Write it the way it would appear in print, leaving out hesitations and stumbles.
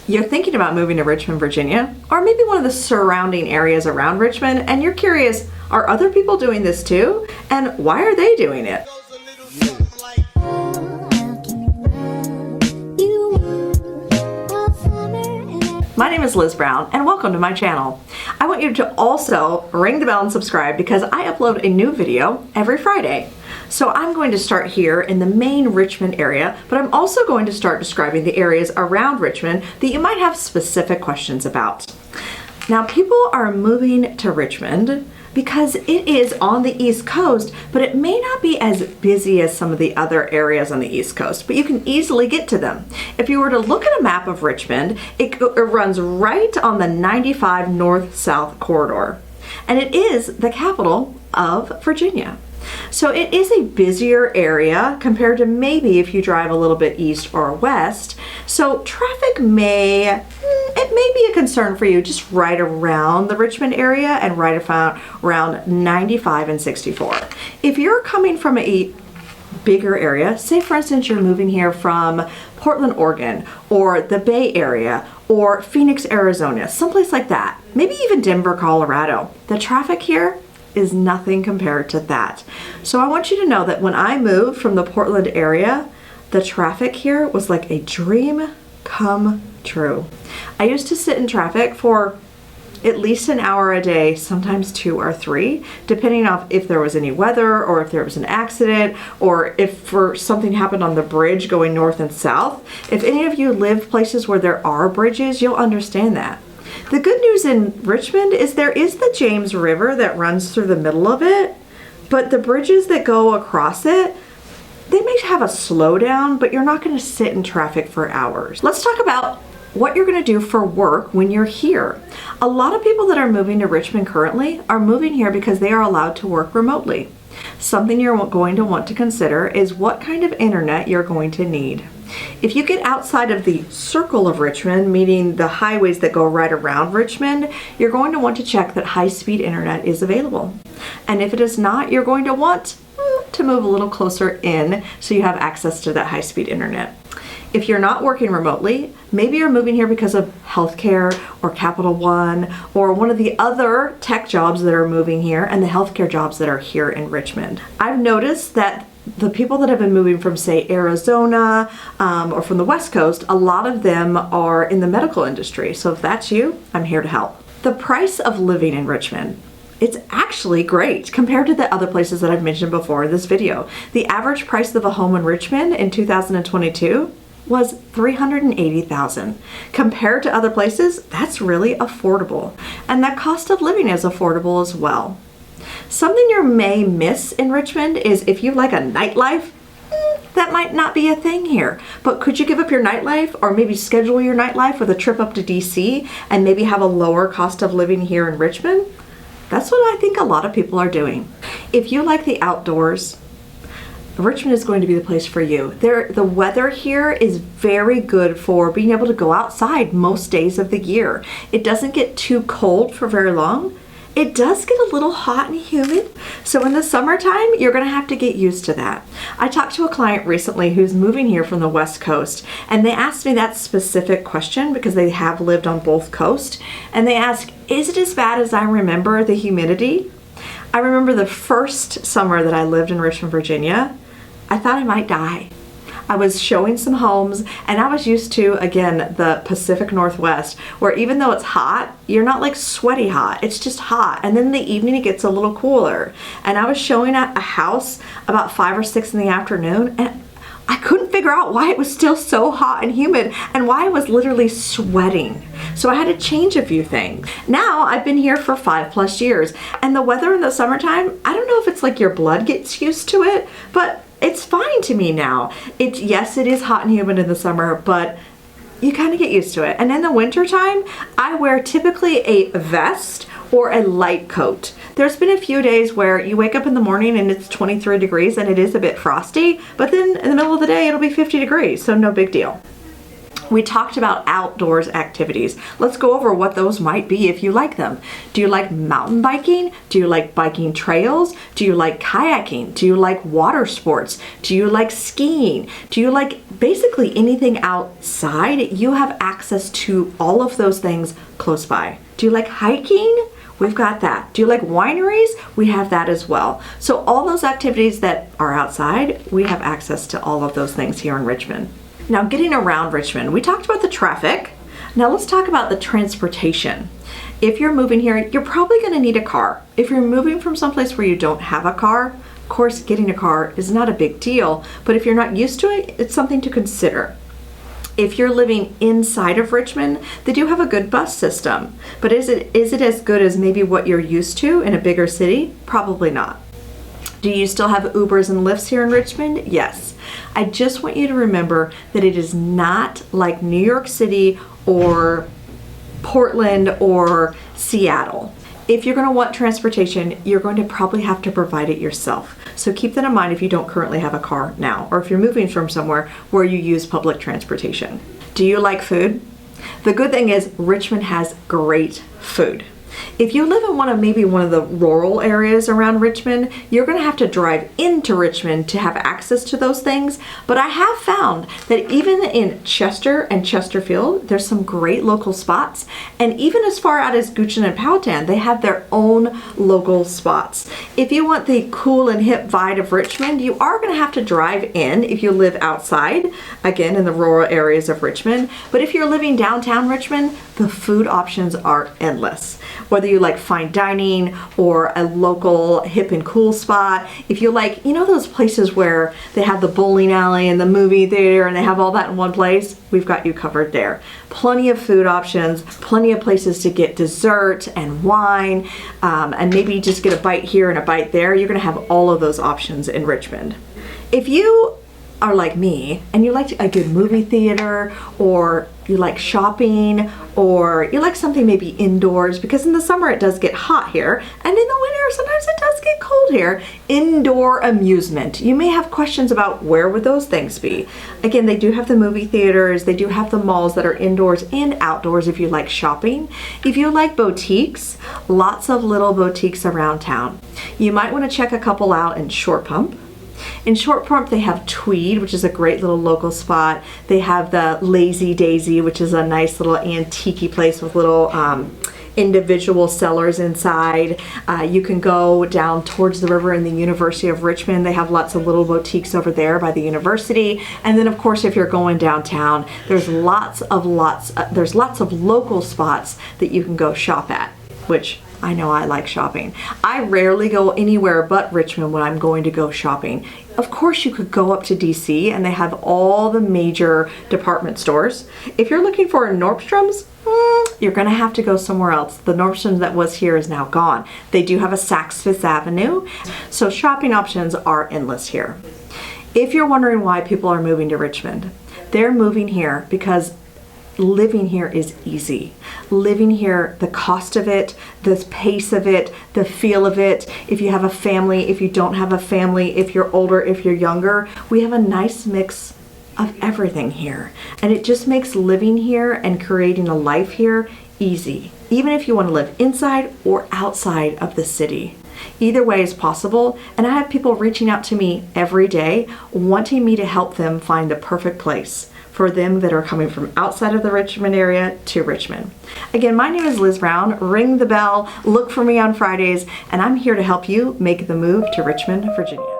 You're thinking about moving to Richmond, Virginia, or maybe one of the surrounding areas around Richmond, and you're curious, are other people doing this too? And why are they doing it? My name is Liz Brown, and welcome to my channel. I want you to also ring the bell and subscribe because I upload a new video every Friday. So I'm going to start here in the main Richmond area, but I'm also going to start describing the areas around Richmond that you might have specific questions about. Now, people are moving to Richmond because it is on the East Coast, but it may not be as busy as some of the other areas on the East Coast, but you can easily get to them. If you were to look at a map of Richmond, it runs right on the 95 north-south corridor, and it is the capital of Virginia. So it is a busier area compared to maybe if you drive a little bit east or west. So traffic may be a concern for you just right around the Richmond area and right around 95 and 64. If you're coming from a bigger area, say for instance you're moving here from Portland, Oregon, or the Bay Area, or Phoenix, Arizona, someplace like that, maybe even Denver, Colorado, the traffic here is nothing compared to that. So I want you to know that when I moved from the Portland area, the traffic here was like a dream come true. I used to sit in traffic for at least an hour a day, sometimes 2 or 3, depending on if there was any weather or if there was an accident or if something happened on the bridge going north and south. If any of you live places where there are bridges, you'll understand that. The good news in Richmond is there is the James River that runs through the middle of it, but the bridges that go across it, they may have a slowdown, but you're not going to sit in traffic for hours. Let's talk about what you're going to do for work when you're here. A lot of people that are moving to Richmond currently are moving here because they are allowed to work remotely. Something you're going to want to consider is what kind of internet you're going to need. If you get outside of the circle of Richmond, meaning the highways that go right around Richmond, you're going to want to check that high-speed internet is available. And if it is not, you're going to want to move a little closer in so you have access to that high-speed internet. If you're not working remotely, maybe you're moving here because of healthcare or Capital One or one of the other tech jobs that are moving here and the healthcare jobs that are here in Richmond. I've noticed that the people that have been moving from, say, Arizona or from the West Coast, a lot of them are in the medical industry. So if that's you, I'm here to help. The price of living in Richmond, it's actually great compared to the other places that I've mentioned before in this video. The average price of a home in Richmond in 2022 was $380,000. Compared to other places, that's really affordable. And that cost of living is affordable as well. Something you may miss in Richmond is if you like a nightlife, that might not be a thing here. But could you give up your nightlife or maybe schedule your nightlife with a trip up to DC and maybe have a lower cost of living here in Richmond? That's what I think a lot of people are doing. If you like the outdoors, Richmond is going to be the place for you. The weather here is very good for being able to go outside most days of the year. It doesn't get too cold for very long. It does get a little hot and humid. So in the summertime, you're gonna have to get used to that. I talked to a client recently who's moving here from the West Coast, and they asked me that specific question because they have lived on both coasts. And they asked, is it as bad as I remember the humidity? I remember the first summer that I lived in Richmond, Virginia, I thought I might die. I was showing some homes and I was used to, again, the Pacific Northwest, where even though it's hot, you're not like sweaty hot, it's just hot. And then in the evening it gets a little cooler. And I was showing a house about 5 or 6 in the afternoon and I couldn't figure out why it was still so hot and humid and why I was literally sweating. So I had to change a few things. Now I've been here for 5+ years and the weather in the summertime, I don't know if it's like your blood gets used to it, but it's fine to me now. Yes, it is hot and humid in the summer, but you kind of get used to it. And in the wintertime, I wear typically a vest or a light coat. There's been a few days where you wake up in the morning and it's 23 degrees and it is a bit frosty, but then in the middle of the day, it'll be 50 degrees, so no big deal. We talked about outdoors activities. Let's go over what those might be if you like them. Do you like mountain biking? Do you like biking trails? Do you like kayaking? Do you like water sports? Do you like skiing? Do you like basically anything outside? You have access to all of those things close by. Do you like hiking? We've got that. Do you like wineries? We have that as well. So all those activities that are outside, we have access to all of those things here in Richmond. Now, getting around Richmond, we talked about the traffic. Now let's talk about the transportation. If you're moving here, you're probably going to need a car. If you're moving from someplace where you don't have a car, of course, getting a car is not a big deal, but if you're not used to it, it's something to consider. If you're living inside of Richmond, they do have a good bus system, but is it as good as maybe what you're used to in a bigger city? Probably not. Do you still have Ubers and Lyfts here in Richmond? Yes. I just want you to remember that it is not like New York City or Portland or Seattle. If you're going to want transportation, you're going to probably have to provide it yourself. So keep that in mind if you don't currently have a car now, or if you're moving from somewhere where you use public transportation. Do you like food? The good thing is Richmond has great food. If you live in one of the rural areas around Richmond, you're going to have to drive into Richmond to have access to those things. But I have found that even in Chester and Chesterfield, there's some great local spots. And even as far out as Goochland and Powhatan, they have their own local spots. If you want the cool and hip vibe of Richmond, you are going to have to drive in if you live outside, again, in the rural areas of Richmond. But if you're living downtown Richmond, the food options are endless. Whether you like fine dining or a local hip and cool spot, if you like, those places where they have the bowling alley and the movie theater and they have all that in one place, we've got you covered there. Plenty of food options, plenty of places to get dessert and wine, and maybe just get a bite here and a bite there. You're going to have all of those options in Richmond. If you are like me and you like a good movie theater, or you like shopping, or you like something maybe indoors, because in the summer it does get hot here, and in the winter sometimes it does get cold here. Indoor amusement. You may have questions about where would those things be. Again, they do have the movie theaters, they do have the malls that are indoors and outdoors if you like shopping. If you like boutiques, lots of little boutiques around town. You might want to check a couple out in Short Pump. In Short Pump, they have Tweed, which is a great little local spot. They have the Lazy Daisy, which is a nice little antique-y place with little individual sellers inside. You can go down towards the river in the University of Richmond. They have lots of little boutiques over there by the university. And then, of course, if you're going downtown, there's lots of local spots that you can go shop at, which I know I like shopping. I rarely go anywhere but Richmond when I'm going to go shopping. Of course, you could go up to DC and they have all the major department stores. If you're looking for a Nordstrom's, you're going to have to go somewhere else. The Nordstrom's that was here is now gone. They do have a Saks Fifth Avenue, so shopping options are endless here. If you're wondering why people are moving to Richmond, they're moving here because living here is easy. Living here, the cost of it, the pace of it, the feel of it. If you have a family, if you don't have a family, if you're older, if you're younger, we have a nice mix of everything here. And it just makes living here and creating a life here easy, even if you want to live inside or outside of the city. Either way is possible, and I have people reaching out to me every day wanting me to help them find the perfect place for them that are coming from outside of the Richmond area to Richmond. Again, my name is Liz Brown. Ring the bell, look for me on Fridays, and I'm here to help you make the move to Richmond, Virginia.